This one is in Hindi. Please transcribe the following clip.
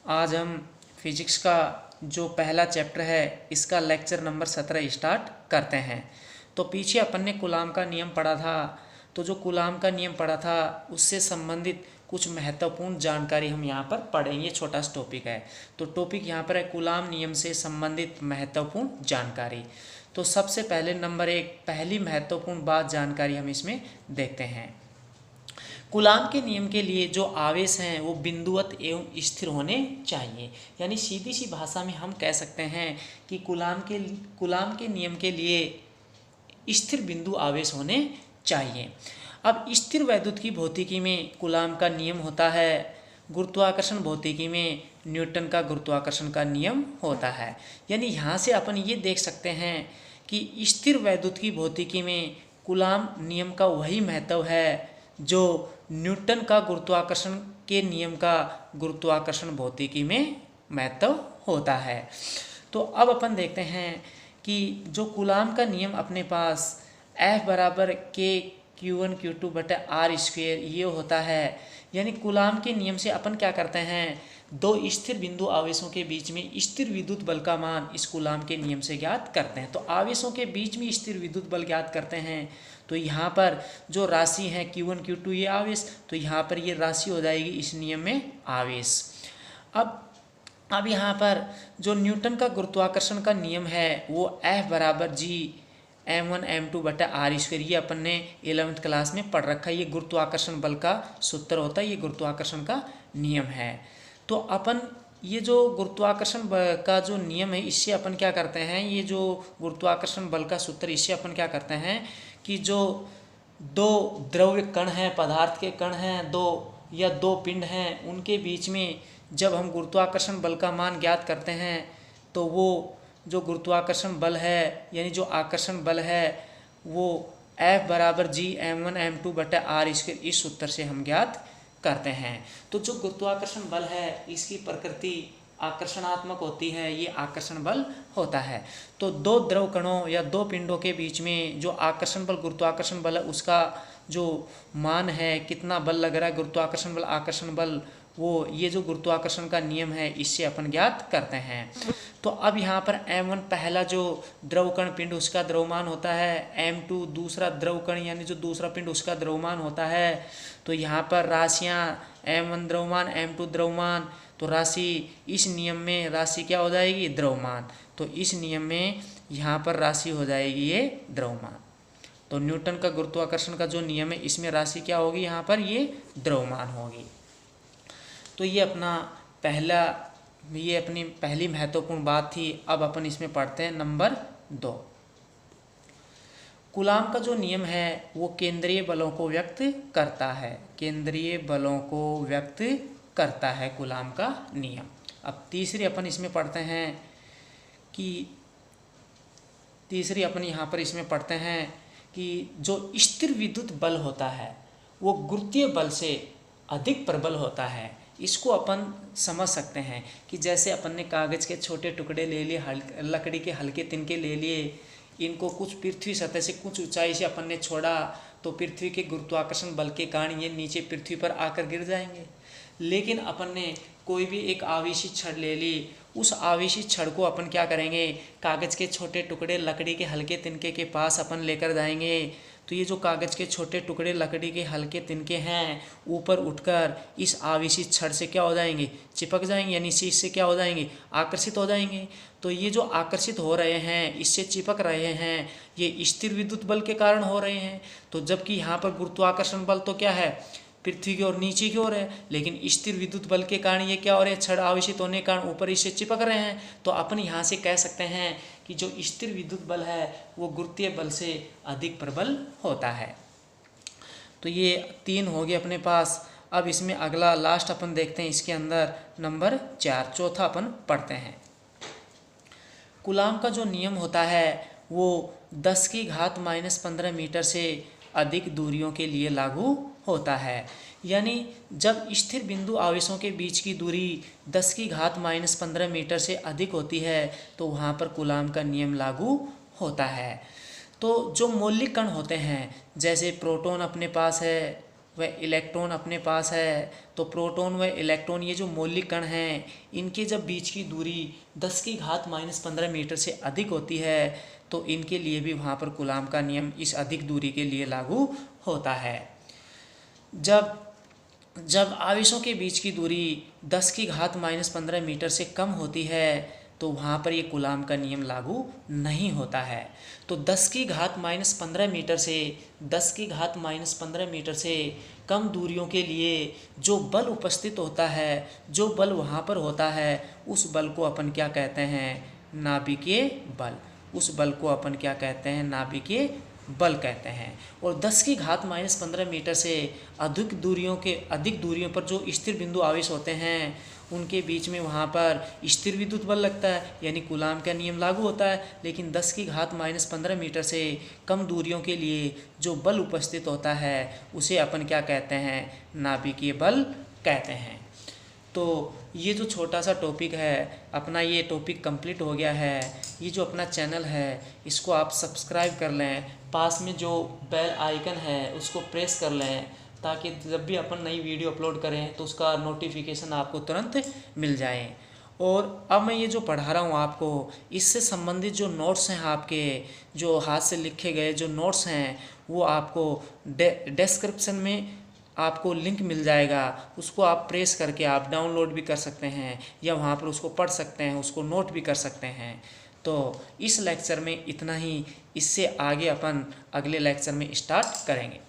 आज हम फिजिक्स का जो पहला चैप्टर है इसका लेक्चर नंबर 17 स्टार्ट करते हैं। तो पीछे अपन ने कूलाम का नियम पढ़ा था। तो जो कूलाम का नियम पढ़ा था उससे संबंधित कुछ महत्वपूर्ण जानकारी हम यहाँ पर पढ़ेंगे। छोटा सा टॉपिक है, तो टॉपिक यहाँ पर है कूलाम नियम से संबंधित महत्वपूर्ण जानकारी। तो सबसे पहले नंबर एक, पहली महत्वपूर्ण बात जानकारी हम इसमें देखते हैं। कूलाम के नियम के लिए जो आवेश हैं वो बिंदुवत एवं स्थिर होने चाहिए। यानी सीधी सी भाषा में हम कह सकते हैं कि कूलाम के नियम के लिए स्थिर बिंदु आवेश होने चाहिए। अब स्थिर वैद्युतिकी भौतिकी में कूलाम का नियम होता है, गुरुत्वाकर्षण भौतिकी में न्यूटन का गुरुत्वाकर्षण का नियम होता है। यानी यहाँ से अपन ये देख सकते हैं कि स्थिर वैद्युतिकी भौतिकी में कूलाम नियम का वही महत्व है जो न्यूटन का गुरुत्वाकर्षण के नियम का गुरुत्वाकर्षण भौतिकी में महत्व होता है। तो अब अपन देखते हैं कि जो कूलाम का नियम अपने पास F बराबर K Q1 Q2 बटा R स्क्वेयर ये होता है। यानी कूलाम के नियम से अपन क्या करते हैं, दो स्थिर बिंदु आवेशों के बीच में स्थिर विद्युत बल का मान इस कूलाम के नियम से ज्ञात करते हैं। तो आवेशों के बीच में स्थिर विद्युत बल ज्ञात करते हैं। तो यहाँ पर जो राशि है Q1 Q2 ये आवेश, तो यहाँ पर ये राशि हो जाएगी इस नियम में आवेश। अब यहाँ पर जो न्यूटन का गुरुत्वाकर्षण का नियम है वो F बराबर G m1 m2 बटा आर स्क्वायर, ये अपन ने 11th क्लास में पढ़ रखा है। ये गुरुत्वाकर्षण बल का सूत्र होता है, ये गुरुत्वाकर्षण का नियम है। तो अपन ये जो गुरुत्वाकर्षण का जो नियम है इससे अपन क्या करते हैं, ये जो गुरुत्वाकर्षण बल का सूत्र इससे अपन क्या करते हैं कि जो दो द्रव्य कण हैं, पदार्थ के कण हैं, दो पिंड हैं, उनके बीच में जब हम गुरुत्वाकर्षण बल का मान ज्ञात करते हैं तो वो जो गुरुत्वाकर्षण बल है यानी जो आकर्षण बल है वो F बराबर G m1 m2 बटा आर स्क्वायर इस सूत्र से हम ज्ञात करते हैं। तो जो गुरुत्वाकर्षण बल है इसकी प्रकृति आकर्षणात्मक होती है, ये आकर्षण बल होता है। तो दो द्रव कणों या दो पिंडों के बीच में जो आकर्षण बल गुरुत्वाकर्षण बल है उसका जो मान है, कितना बल लग रहा है, गुरुत्वाकर्षण बल आकर्षण बल, वो ये जो गुरुत्वाकर्षण का नियम है इससे अपन ज्ञात करते हैं। तो अब यहाँ पर m1 पहला जो द्रवकण पिंड उसका द्रव्यमान होता है, m2 दूसरा द्रवकण यानी जो दूसरा पिंड उसका द्रव्यमान होता है। तो यहाँ पर राशियाँ m1 द्रव्यमान m2 द्रव्यमान, तो राशि इस नियम में राशि क्या हो जाएगी, द्रव्यमान। तो इस नियम में यहाँ पर राशि हो जाएगी ये द्रव्यमान। तो न्यूटन का गुरुत्वाकर्षण का जो नियम है इसमें राशि क्या होगी, यहाँ पर ये द्रव्यमान होगी। तो ये अपनी पहली महत्वपूर्ण बात थी। अब अपन इसमें पढ़ते हैं नंबर 2। कूलाम का जो नियम है वो केंद्रीय बलों को व्यक्त करता है, केंद्रीय बलों को व्यक्त करता है कूलाम का नियम। अब तीसरी अपन इसमें पढ़ते हैं कि यहाँ पर इसमें पढ़ते हैं कि जो स्थिर विद्युत बल होता है वो गुरुत्वीय बल से अधिक प्रबल होता है। इसको अपन समझ सकते हैं कि जैसे अपन ने कागज़ के छोटे टुकड़े ले लिए, लकड़ी के हल्के तिनके ले लिए, इनको कुछ पृथ्वी सतह से कुछ ऊंचाई से अपन ने छोड़ा तो पृथ्वी के गुरुत्वाकर्षण बल के कारण ये नीचे पृथ्वी पर आकर गिर जाएंगे। लेकिन अपन ने कोई भी एक आवेशित छड़ ले ली, उस आवेशित छड़ को अपन क्या करेंगे, कागज़ के छोटे टुकड़े लकड़ी के हल्के तिनके के पास अपन लेकर जाएंगे। तो ये जो कागज़ के छोटे टुकड़े लकड़ी के हल्के तिनके हैं ऊपर उठकर इस आवेशित छड़ से क्या हो जाएंगे, चिपक जाएंगे, यानी इसी से क्या हो जाएंगे, आकर्षित हो जाएंगे। तो ये जो आकर्षित हो रहे हैं, इससे चिपक रहे हैं, ये स्थिर विद्युत बल के कारण हो रहे हैं। तो जबकि यहाँ पर गुरुत्वाकर्षण बल तो क्या है, पृथ्वी की ओर नीचे की ओर है, लेकिन स्थिर विद्युत बल के कारण ये क्या हो रहे हैं, छड़ आवेशित होने के कारण ऊपर इससे चिपक रहे हैं। तो अपन यहाँ से कह सकते हैं कि जो स्थिर विद्युत बल है वो गुरुत्वीय बल से अधिक प्रबल होता है। तो ये 3 हो गए अपने पास। अब इसमें अगला लास्ट अपन देखते हैं, इसके अंदर नंबर 4 चौथा अपन पढ़ते हैं। कूलाम का जो नियम होता है वो 10 की घात -15 मीटर से अधिक दूरियों के लिए लागू होता है। यानी जब स्थिर बिंदु आवेशों के बीच की दूरी 10 की घात -15 मीटर से अधिक होती है तो वहाँ पर कूलाम का नियम लागू होता है। तो जो मौलिक कण होते हैं जैसे प्रोटॉन अपने पास है, व इलेक्ट्रॉन अपने पास है, तो प्रोटॉन व इलेक्ट्रॉन ये जो मौलिक कण हैं इनके जब बीच की दूरी 10⁻⁻15 मीटर से अधिक होती है तो इनके लिए भी वहाँ पर कूलाम का नियम इस अधिक दूरी के लिए लागू होता है। जब आवेशों के बीच की दूरी 10⁻⁻15 मीटर से कम होती है तो वहाँ पर ये कूलाम का नियम लागू नहीं होता है। तो 10⁻⁻15 मीटर से 10⁻⁻15 मीटर से कम दूरियों के लिए जो बल उपस्थित होता है, जो बल वहाँ पर होता है, उस बल को अपन क्या कहते हैं? नाभिकीय बल। उस बल को अपन क्या कहते हैं? नाभिकीय बल कहते हैं। और 10⁻⁻15 मीटर से अधिक दूरियों पर जो स्थिर बिंदु आवेश होते हैं उनके बीच में वहाँ पर स्थिर विद्युत बल लगता है, यानी कूलाम का नियम लागू होता है। लेकिन 10⁻⁻15 मीटर से कम दूरियों के लिए जो बल उपस्थित होता है उसे अपन क्या कहते हैं? नाभिकीय बल कहते हैं। तो ये जो छोटा सा टॉपिक है अपना, ये टॉपिक कंप्लीट हो गया है। ये जो अपना चैनल है इसको आप सब्सक्राइब कर लें, पास में जो बेल आइकन है उसको प्रेस कर लें ताकि जब भी अपन नई वीडियो अपलोड करें तो उसका नोटिफिकेशन आपको तुरंत मिल जाए। और अब मैं ये जो पढ़ा रहा हूँ आपको, इससे संबंधित जो नोट्स हैं आपके, जो हाथ से लिखे गए जो नोट्स हैं वो आपको डिस्क्रिप्शन में आपको लिंक मिल जाएगा। उसको आप प्रेस करके आप डाउनलोड भी कर सकते हैं या वहाँ पर उसको पढ़ सकते हैं, उसको नोट भी कर सकते हैं। तो इस लेक्चर में इतना ही, इससे आगे अपन अगले लेक्चर में स्टार्ट करेंगे।